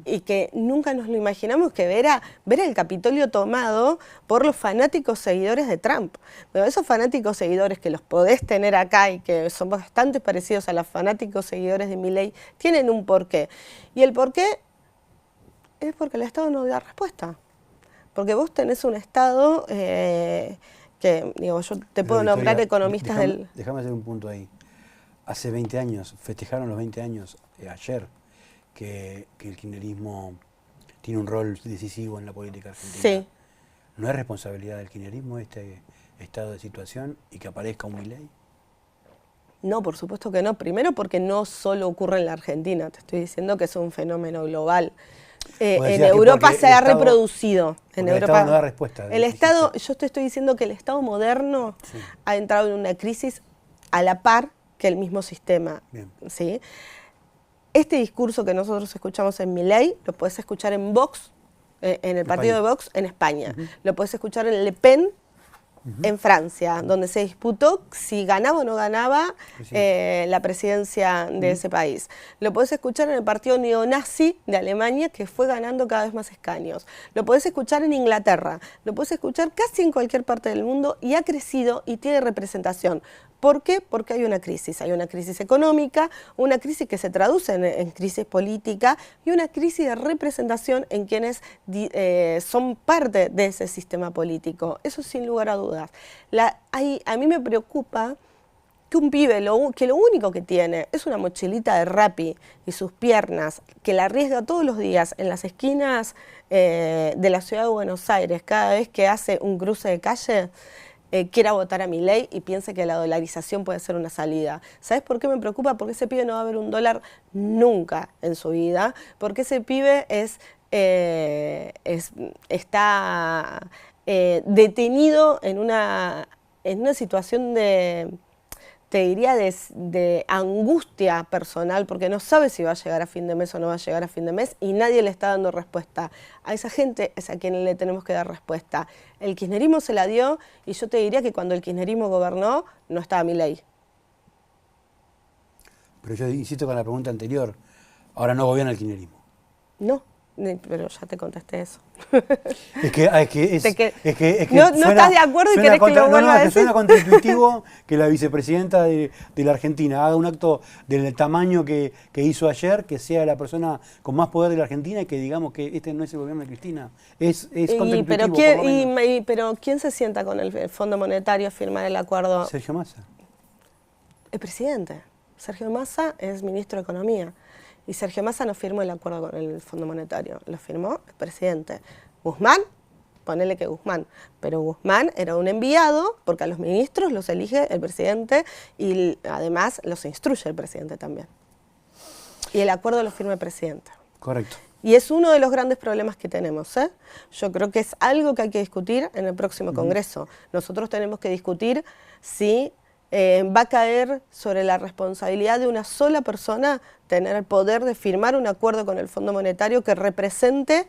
y que nunca nos lo imaginamos, que era ver el Capitolio tomado por los fanáticos seguidores de Trump. Pero esos fanáticos seguidores que los podés tener acá y que son bastante parecidos a los fanáticos seguidores de Milei, tienen un porqué. Y el porqué es porque el Estado no da respuesta. Porque vos tenés un Estado que, digo, yo te puedo nombrar economistas del... Déjame hacer un punto ahí. Hace 20 años, festejaron los 20 años ayer, que el kirchnerismo tiene un rol decisivo en la política argentina. Sí. ¿No es responsabilidad del kirchnerismo este estado de situación y que aparezca un Milei? No, por supuesto que no. Primero porque no solo ocurre en la Argentina, te estoy diciendo que es un fenómeno global. En Europa se ha reproducido. En Europa, el Estado no da respuesta. El Estado, yo te estoy diciendo que el Estado moderno ha entrado en una crisis a la par que el mismo sistema. ¿Sí? Este discurso que nosotros escuchamos en Milei, lo puedes escuchar en Vox, en el partido de Vox en España. Lo puedes escuchar en Le Pen, en Francia, donde se disputó si ganaba o no ganaba la presidencia de ese país. Lo podés escuchar en el partido neonazi de Alemania, que fue ganando cada vez más escaños. Lo podés escuchar en Inglaterra, lo podés escuchar casi en cualquier parte del mundo y ha crecido y tiene representación. ¿Por qué? Porque hay una crisis económica, una crisis que se traduce en crisis política y una crisis de representación en quienes son parte de ese sistema político. Eso sin lugar a dudas. A mí me preocupa que un pibe que lo único que tiene es una mochilita de Rappi y sus piernas, que la arriesga todos los días en las esquinas de la ciudad de Buenos Aires, cada vez que hace un cruce de calle, quiera votar a Milei y piense que la dolarización puede ser una salida. ¿Sabes por qué me preocupa? Porque ese pibe no va a ver un dólar nunca en su vida, porque ese pibe está detenido en una situación te diría, de angustia personal, porque no sabe si va a llegar a fin de mes o no va a llegar a fin de mes, y nadie le está dando respuesta. A esa gente es a quien le tenemos que dar respuesta. El kirchnerismo se la dio, y yo te diría que cuando el kirchnerismo gobernó, no estaba Milei. Pero yo insisto con la pregunta anterior, ahora no gobierna el kirchnerismo. No. Pero ya te contesté eso. Es que no estás de acuerdo y querés que lo vuelva a decir. Suena contraintuitivo que la vicepresidenta de la Argentina haga un acto del tamaño que hizo ayer, que sea la persona con más poder de la Argentina y que digamos que este no es el gobierno de Cristina. Es contraintuitivo. Pero ¿quién se sienta con el Fondo Monetario a firmar el acuerdo? Sergio Massa. El presidente. Sergio Massa es ministro de Economía. Y Sergio Massa no firmó el acuerdo con el Fondo Monetario, lo firmó el presidente. Guzmán, ponele que Guzmán, pero Guzmán era un enviado, porque a los ministros los elige el presidente y además los instruye el presidente también. Y el acuerdo lo firma el presidente. Correcto. Y es uno de los grandes problemas que tenemos. Yo creo que es algo que hay que discutir en el próximo Congreso. Nosotros tenemos que discutir si va a caer sobre la responsabilidad de una sola persona tener el poder de firmar un acuerdo con el Fondo Monetario que represente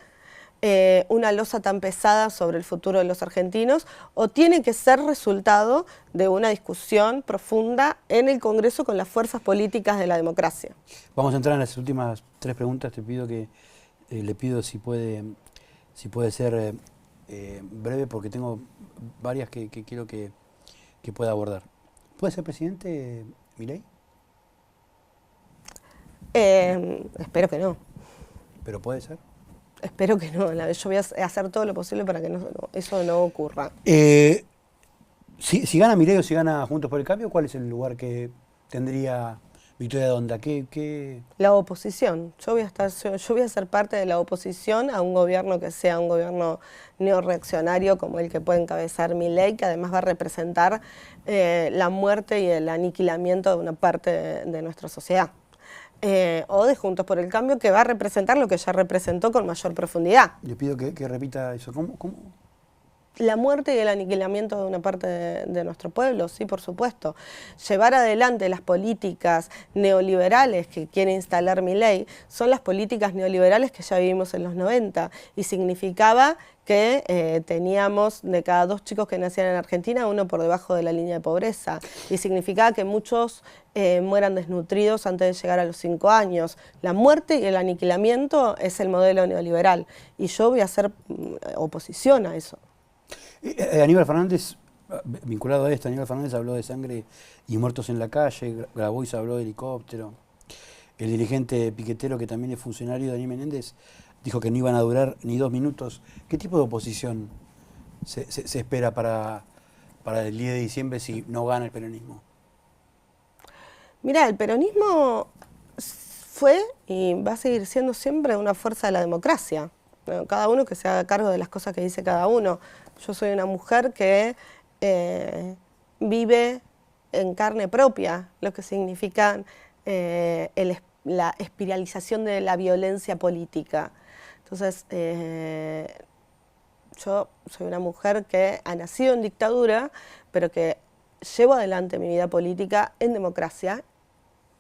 una losa tan pesada sobre el futuro de los argentinos, o tiene que ser resultado de una discusión profunda en el Congreso con las fuerzas políticas de la democracia. Vamos a entrar en las últimas 3 preguntas. Te pido que le pido si puede ser breve, porque tengo varias que quiero que pueda abordar. ¿Puede ser presidente Milei? Espero que no. ¿Pero puede ser? Espero que no. Yo voy a hacer todo lo posible para que eso no ocurra. Si gana Milei o si gana Juntos por el Cambio, ¿cuál es el lugar que tendría Victoria Donda? La oposición. Yo voy a ser parte de la oposición a un gobierno que sea un gobierno neorreaccionario como el que puede encabezar Milei, que además va a representar la muerte y el aniquilamiento de una parte de nuestra sociedad. O de Juntos por el Cambio, que va a representar lo que ya representó con mayor profundidad. Le pido que repita eso. ¿Cómo? La muerte y el aniquilamiento de una parte de nuestro pueblo, sí, por supuesto. Llevar adelante las políticas neoliberales que quiere instalar Milei son las políticas neoliberales que ya vivimos en los 90, y significaba que teníamos de cada 2 chicos que nacían en Argentina, 1 por debajo de la línea de pobreza, y significaba que muchos mueran desnutridos antes de llegar a los 5 años. La muerte y el aniquilamiento es el modelo neoliberal, y yo voy a hacer oposición a eso. Aníbal Fernández, vinculado a esto, Aníbal Fernández habló de sangre y muertos en la calle, Grabois habló de helicóptero. El dirigente piquetero, que también es funcionario, Daniel Menéndez, dijo que no iban a durar ni 2 minutos. ¿Qué tipo de oposición se espera para el 10 de diciembre si no gana el peronismo? Mirá, el peronismo fue y va a seguir siendo siempre una fuerza de la democracia. Cada uno que se haga cargo de las cosas que dice cada uno. Yo soy una mujer que vive en carne propia lo que significa la espiralización de la violencia política. Entonces, yo soy una mujer que ha nacido en dictadura, pero que llevo adelante mi vida política en democracia,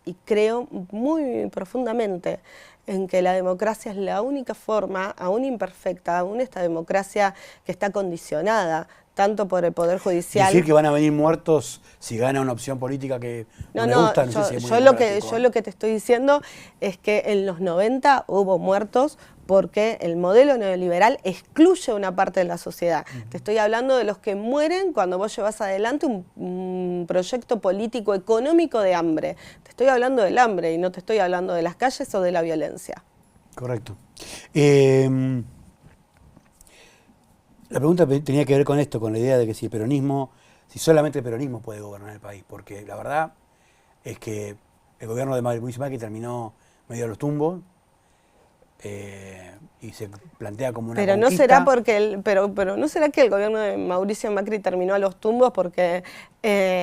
y creo muy profundamente en que la democracia es la única forma, aún imperfecta, aún esta democracia que está condicionada tanto por el Poder Judicial. Decir que van a venir muertos si gana una opción política que no le gusta, no sé si es muy democrático. Yo lo que te estoy diciendo es que en los 90 hubo muertos porque el modelo neoliberal excluye una parte de la sociedad. Te estoy hablando de los que mueren cuando vos llevas adelante un proyecto político económico de hambre. Te estoy hablando del hambre y no te estoy hablando de las calles o de la violencia. Correcto. La pregunta tenía que ver con esto, con la idea de que si solamente el peronismo puede gobernar el país, porque la verdad es que el gobierno de Mauricio Macri terminó medio a los tumbos, y se plantea como una pero conquista. No será porque pero no será que el gobierno de Mauricio Macri terminó a los tumbos porque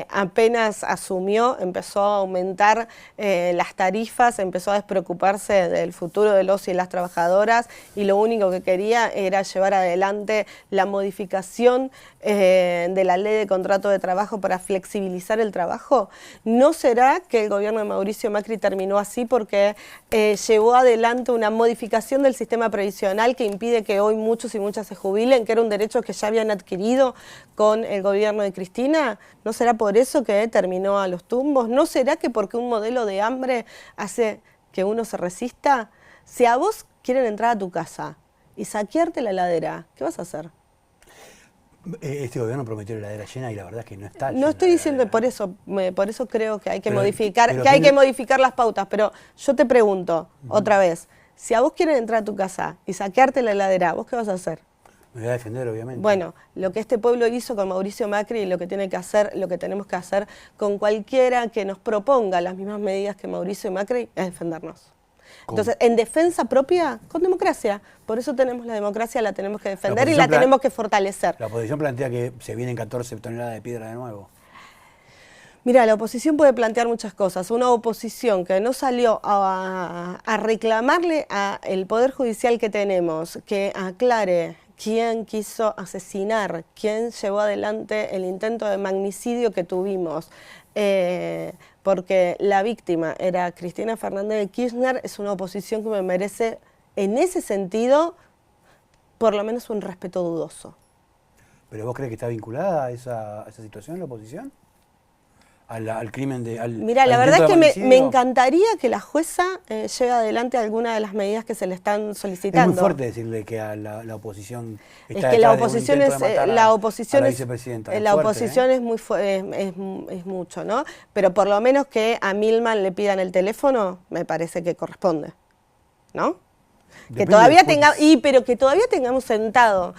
apenas asumió, empezó a aumentar las tarifas, empezó a despreocuparse del futuro de los y las trabajadoras, y lo único que quería era llevar adelante la modificación de la ley de contrato de trabajo para flexibilizar el trabajo? ¿No será que el gobierno de Mauricio Macri terminó así porque llevó adelante una modificación del sistema previsional que impide que hoy muchos y muchas se jubilen, que era un derecho que ya habían adquirido con el gobierno de Cristina? ¿No será por eso que terminó a los tumbos? ¿No será que porque un modelo de hambre hace que uno se resista? Si a vos quieren entrar a tu casa y saquearte la heladera, ¿qué vas a hacer? Este gobierno prometió la heladera llena y la verdad es que no está llena. No estoy diciendo, por eso creo que hay que modificar las pautas, pero yo te pregunto otra vez, si a vos quieren entrar a tu casa y saquearte la heladera, ¿vos qué vas a hacer? Me voy a defender, obviamente. Bueno, lo que este pueblo hizo con Mauricio Macri y lo que tenemos que hacer con cualquiera que nos proponga las mismas medidas que Mauricio Macri es defendernos. ¿Cómo? Entonces, en defensa propia, con democracia. Por eso tenemos la democracia, la tenemos que defender y la tenemos que fortalecer. La oposición plantea que se vienen 14 toneladas de piedra de nuevo. Mira, la oposición puede plantear muchas cosas. Una oposición que no salió a reclamarle al Poder Judicial que tenemos, que aclare quién quiso asesinar, quién llevó adelante el intento de magnicidio que tuvimos, porque la víctima era Cristina Fernández de Kirchner, es una oposición que me merece, en ese sentido, por lo menos un respeto dudoso. ¿Pero vos crees que está vinculada a esa situación, la oposición? Al crimen de... Mira, la verdad es que me encantaría que la jueza lleve adelante alguna de las medidas que se le están solicitando. Es muy fuerte decirle que a la oposición está es que la oposición es la oposición es mucho, ¿no? Pero por lo menos que a Milman le pidan el teléfono, me parece que corresponde, ¿no? Que todavía pero que todavía tengamos sentado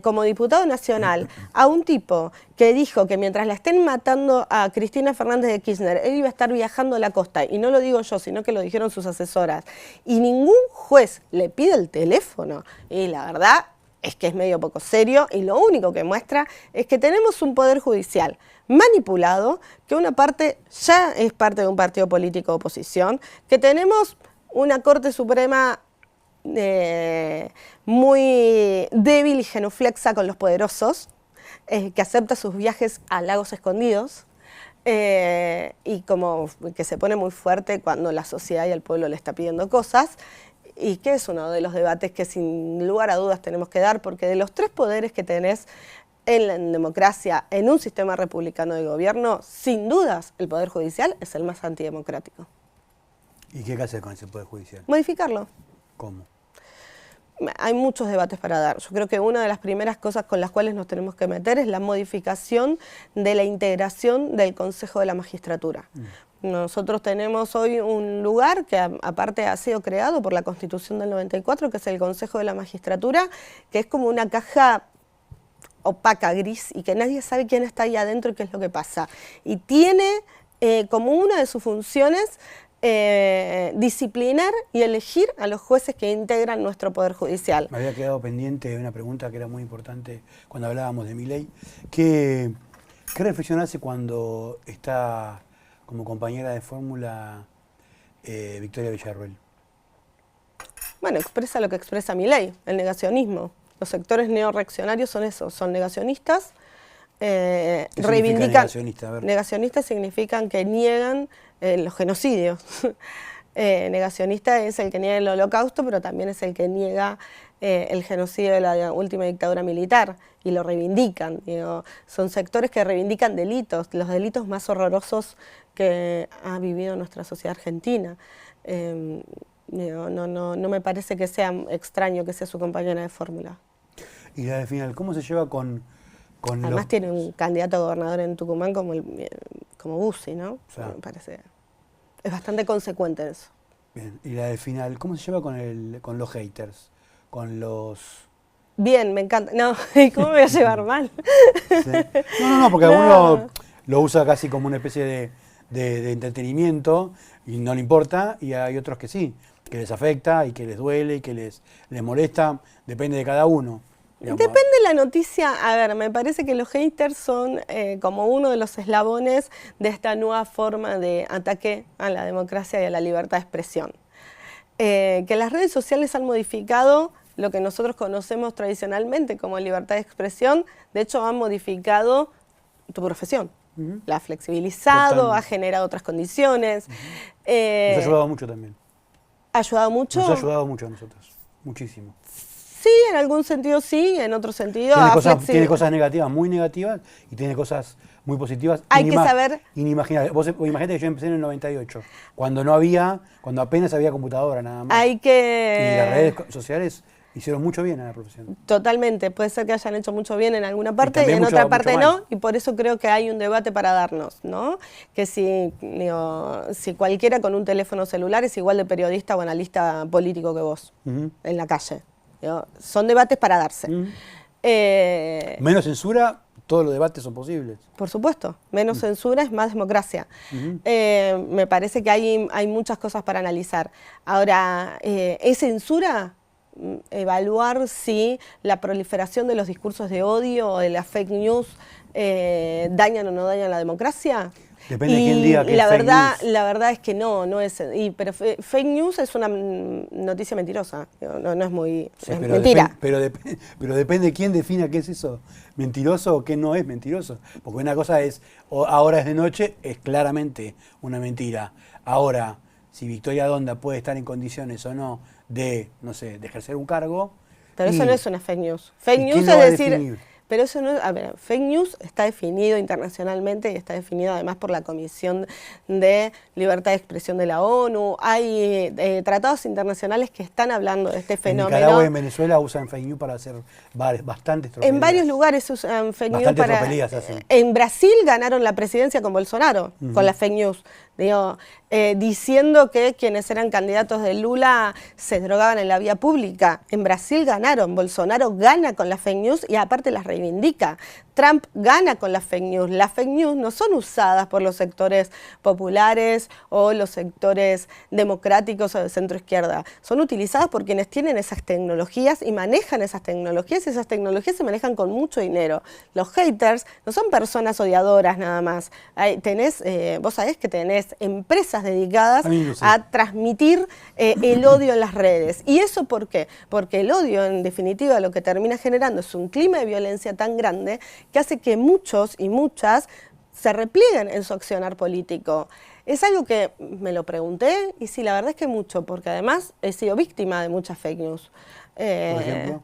como diputado nacional a un tipo que dijo que mientras la estén matando a Cristina Fernández de Kirchner, él iba a estar viajando a la costa, y no lo digo yo, sino que lo dijeron sus asesoras, y ningún juez le pide el teléfono, y la verdad es que es medio poco serio, y lo único que muestra es que tenemos un poder judicial manipulado, que una parte ya es parte de un partido político de oposición, que tenemos una Corte Suprema muy débil y genuflexa con los poderosos, que acepta sus viajes a lagos escondidos, y como que se pone muy fuerte cuando la sociedad y el pueblo le está pidiendo cosas, y que es uno de los debates que sin lugar a dudas tenemos que dar, porque de los tres poderes que tenés en la democracia, en un sistema republicano de gobierno, sin dudas el Poder Judicial es el más antidemocrático. ¿Y qué hay que hacer con ese Poder Judicial? Modificarlo. ¿Cómo? Hay muchos debates para dar. Yo creo que una de las primeras cosas con las cuales nos tenemos que meter es la modificación de la integración del Consejo de la Magistratura. Nosotros tenemos hoy un lugar que aparte ha sido creado por la Constitución del 94, que es el Consejo de la Magistratura, que es como una caja opaca, gris, y que nadie sabe quién está ahí adentro y qué es lo que pasa. Y tiene como una de sus funciones disciplinar y elegir a los jueces que integran nuestro Poder Judicial. Me había quedado pendiente de una pregunta que era muy importante cuando hablábamos de Milei. ¿Qué reflexionaste cuando está como compañera de fórmula Victoria Villarruel? Bueno, expresa lo que expresa Milei, el negacionismo. Los sectores neorreaccionarios son eso, son negacionistas. Reivindican. Negacionistas significan que niegan los genocidios. Negacionista es el que niega el holocausto, pero también es el que niega el genocidio de la última dictadura militar, y lo reivindican. Digo, son sectores que reivindican delitos, los delitos más horrorosos que ha vivido nuestra sociedad argentina. No me parece que sea extraño que sea su compañera de fórmula. Y la de final, ¿cómo se lleva con además tiene un candidato a gobernador en Tucumán como Bussi, ¿no? O sea, me parece. Es bastante consecuente eso. Bien, y la de final, ¿cómo se lleva con los haters? Con los... Bien, me encanta. No, ¿cómo me voy a llevar mal? Sí. No, porque alguno lo usa casi como una especie de entretenimiento y no le importa, y hay otros que sí, que les afecta y que les duele y que les molesta, depende de cada uno. Digamos. Depende de la noticia. A ver, me parece que los haters son como uno de los eslabones de esta nueva forma de ataque a la democracia y a la libertad de expresión. Que las redes sociales han modificado lo que nosotros conocemos tradicionalmente como libertad de expresión. De hecho, han modificado tu profesión. La ha flexibilizado, totalmente. Ha generado otras condiciones. Nos ha ayudado mucho también. ¿Ha ayudado mucho? Nos ha ayudado mucho a nosotros, muchísimo. Sí, en algún sentido sí, en otro sentido... Tiene cosas negativas, muy negativas, y tiene cosas muy positivas. Hay que saber... Inimaginables. Vos imaginate que yo empecé en el 98, cuando apenas había computadora nada más. Y las redes sociales hicieron mucho bien a la profesión. Totalmente, puede ser que hayan hecho mucho bien en alguna parte y en otra parte no, y por eso creo que hay un debate para darnos, ¿no? Que si cualquiera con un teléfono celular es igual de periodista o analista político que vos, en la calle. Son debates para darse. Menos censura, todos los debates son posibles. Por supuesto, menos censura es más democracia. Me parece que hay muchas cosas para analizar. Ahora, ¿es censura? Evaluar si la proliferación de los discursos de odio o de las fake news dañan o no dañan la democracia. Depende de quién diga que la es fake verdad, news. la verdad es que no es. Pero fake news es una noticia mentirosa. No es muy. Sí, es pero mentira. pero depende de quién defina qué es eso, mentiroso o qué no es mentiroso. Porque una cosa es, ahora es de noche, es claramente una mentira. Ahora, si Victoria Donda puede estar en condiciones o no de, no sé, de ejercer un cargo. Pero eso no es una fake news. Fake ¿y news quién lo es va a decir. definir? Pero eso no es. A ver, fake news está definido internacionalmente y está definido además por la Comisión de Libertad de Expresión de la ONU. Hay tratados internacionales que están hablando de este En fenómeno. Nicaragua y en Venezuela usan fake news para hacer bastantes tropelías. En varios lugares usan fake news Bastantes para. tropelías hacen. En Brasil ganaron la presidencia con Bolsonaro, con las fake news. Digo, diciendo que quienes eran candidatos de Lula se drogaban en la vía pública. En Brasil ganaron, Bolsonaro gana con las fake news y aparte las reivindica. Trump gana con las fake news. Las fake news no son usadas por los sectores populares o los sectores democráticos o de centro izquierda. Son utilizadas por quienes tienen esas tecnologías y manejan esas tecnologías, y esas tecnologías se manejan con mucho dinero. Los haters no son personas odiadoras nada más. Vos sabés que tenés empresas dedicadas a transmitir el odio en las redes. ¿Y eso por qué? Porque el odio, en definitiva, lo que termina generando es un clima de violencia tan grande que hace que muchos y muchas se replieguen en su accionar político. Es algo que me lo pregunté y sí, la verdad es que mucho, porque además he sido víctima de muchas fake news. ¿Por ejemplo?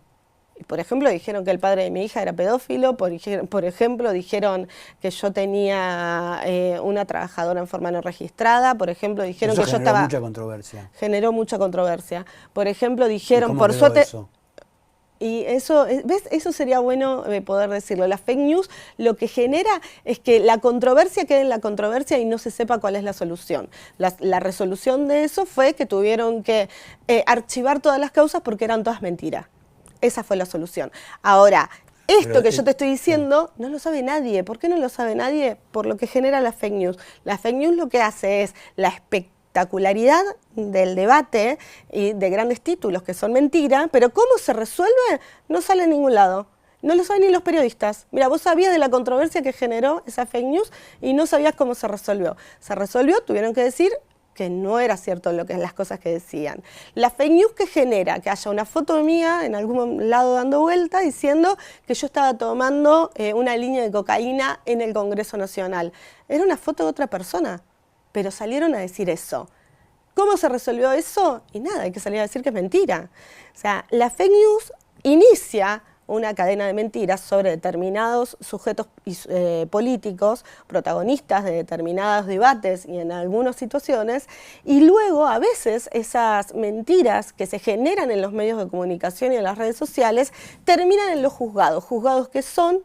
Por ejemplo, dijeron que el padre de mi hija era pedófilo, por ejemplo, dijeron que yo tenía una trabajadora en forma no registrada, por ejemplo, dijeron eso que yo estaba... mucha controversia. Generó mucha controversia. Por ejemplo, dijeron, ¿Cómo por quedó suerte... eso? Y eso, ¿ves? Eso sería bueno poder decirlo. La fake news lo que genera es que la controversia quede en la controversia y no se sepa cuál es la solución. La resolución de eso fue que tuvieron que archivar todas las causas porque eran todas mentiras. Esa fue la solución. Ahora, esto que yo te estoy diciendo no lo sabe nadie. ¿Por qué no lo sabe nadie? Por lo que genera la fake news. La fake news lo que hace es la espectacularidad del debate y de grandes títulos que son mentiras, pero cómo se resuelve no sale en ningún lado. No lo saben ni los periodistas. Mira, vos sabías de la controversia que generó esa fake news y no sabías cómo se resolvió. Se resolvió, tuvieron que decir que no era cierto las cosas que decían. La fake news que genera que haya una foto mía en algún lado dando vuelta diciendo que yo estaba tomando una línea de cocaína en el Congreso Nacional. Era una foto de otra persona, pero salieron a decir eso. ¿Cómo se resolvió eso? Y nada, hay que salir a decir que es mentira. O sea, la fake news inicia una cadena de mentiras sobre determinados sujetos políticos, protagonistas de determinados debates y en algunas situaciones, y luego a veces esas mentiras que se generan en los medios de comunicación y en las redes sociales terminan en los juzgados que son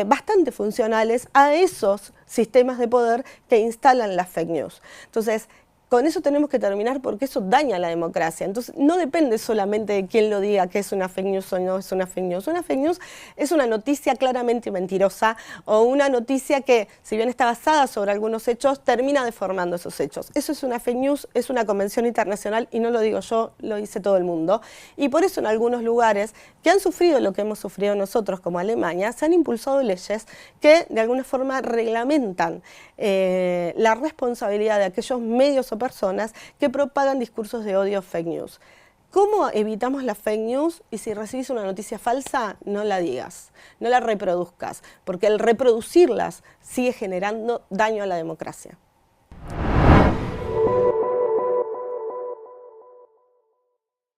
bastante funcionales a esos sistemas de poder que instalan las fake news. Entonces, con eso tenemos que terminar porque eso daña a la democracia. Entonces, no depende solamente de quién lo diga que es una fake news o no es una fake news. Una fake news es una noticia claramente mentirosa o una noticia que, si bien está basada sobre algunos hechos, termina deformando esos hechos. Eso es una fake news, es una convención internacional y no lo digo yo, lo dice todo el mundo. Y por eso en algunos lugares que han sufrido lo que hemos sufrido nosotros como Alemania, se han impulsado leyes que de alguna forma reglamentan la responsabilidad de aquellos medios o personas que propagan discursos de odio, fake news. ¿Cómo evitamos la fake news? Y si recibís una noticia falsa, no la digas, no la reproduzcas, porque el reproducirlas sigue generando daño a la democracia.